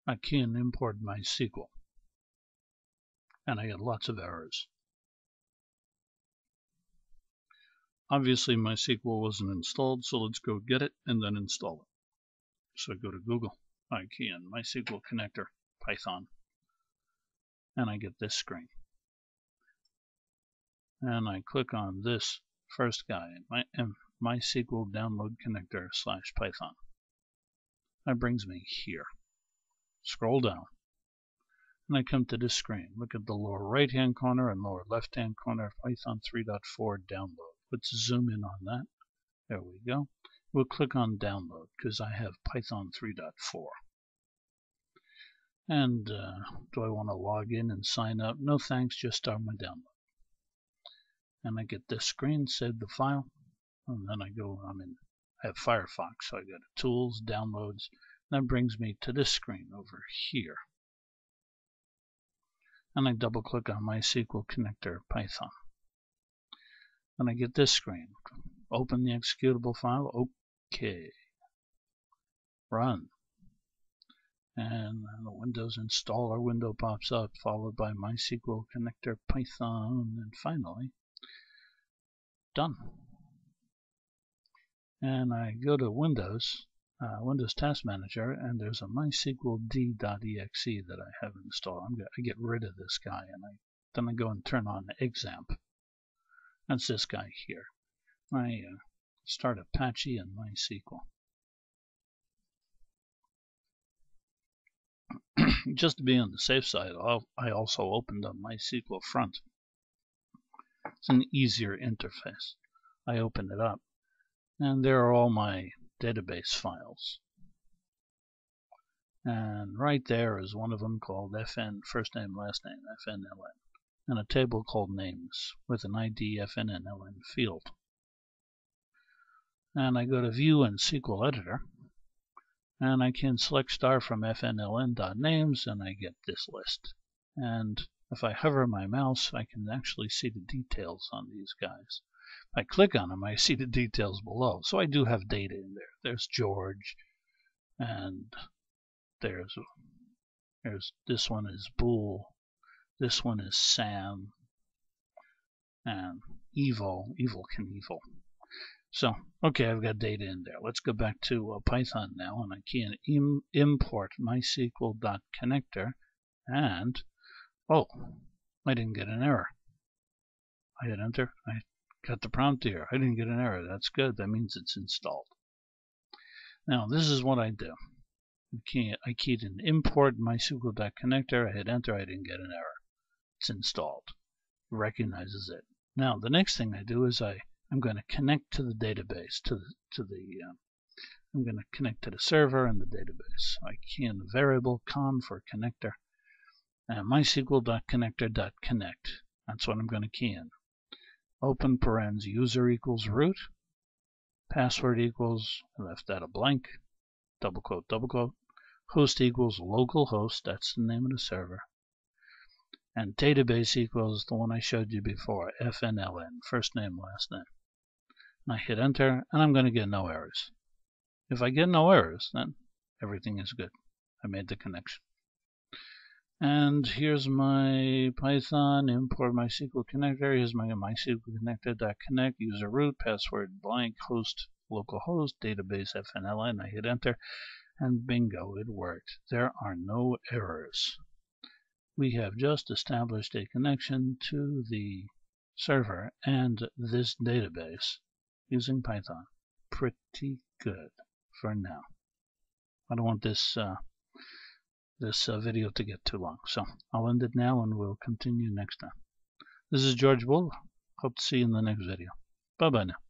I can't import MySQL, and I get lots of errors. Obviously MySQL wasn't installed, so let's go get it and then install it. So I go to Google, I key in MySQL connector, Python, and I get this screen. And I click on this first guy, MySQL download connector / Python. That brings me here. Scroll down, and I come to this screen. Look at the lower right-hand corner and lower left-hand corner, Python 3.4 download. Let's zoom in on that. There we go. We'll click on download because I have Python 3.4. And do I want to log in and sign up? No thanks, just start my download. And I get this screen, save the file, and then I have Firefox, so I go to Tools, Downloads, and that brings me to this screen over here. And I double click on MySQL connector Python. And I get this screen. Open the executable file, OK. Run. And the Windows installer window pops up, followed by MySQL connector Python, and finally, done. And I go to Windows Task Manager, and there's a MySQL d.exe that I have installed. I get rid of this guy, and then I go and turn on XAMPP. That's this guy here. I start Apache and MySQL. Just to be on the safe side, I also opened up MySQL Front. It's an easier interface. I open it up, and there are all my database files. And right there is one of them called FN, first name, last name, FNLN, and a table called names with an ID FNLN field. And I go to View in SQL Editor, and I can select star from FNLN.names, and I get this list. And if I hover my mouse, I can actually see the details on these guys. If I click on them, I see the details below. So I do have data in there. There's George, and there's this one is Boole, this one is Sam, and Evil Knievel. So, okay, I've got data in there. Let's go back to Python now, and I can import MySQL.connector, and oh, I didn't get an error. I hit enter. I got the prompt here. I didn't get an error. That's good. That means it's installed. Now, this is what I do. I keyed in import MySQL.connector. I hit enter. I didn't get an error. It's installed. It recognizes it. Now, the next thing I do is I'm going to connect to the database, I'm going to connect to the server and the database. I key in the variable con for connector, and MySQL.connector.connect. That's what I'm going to key in. Open parens user equals root, password equals, I left that a blank, double quote, host equals localhost, that's the name of the server, and database equals the one I showed you before, FNLN, first name, last name. And I hit enter, and I'm going to get no errors. If I get no errors, then everything is good. I made the connection. And here's my Python, import MySQL connector. Here's my MySQL connector.connect, user root, password blank, host, localhost, database FNLN. I hit enter, and bingo, it worked. There are no errors. We have just established a connection to the server and this database using Python. Pretty good for now. I don't want this video to get too long, so I'll end it now and we'll continue next time. This is George Boole. Hope to see you in the next video. Bye bye now.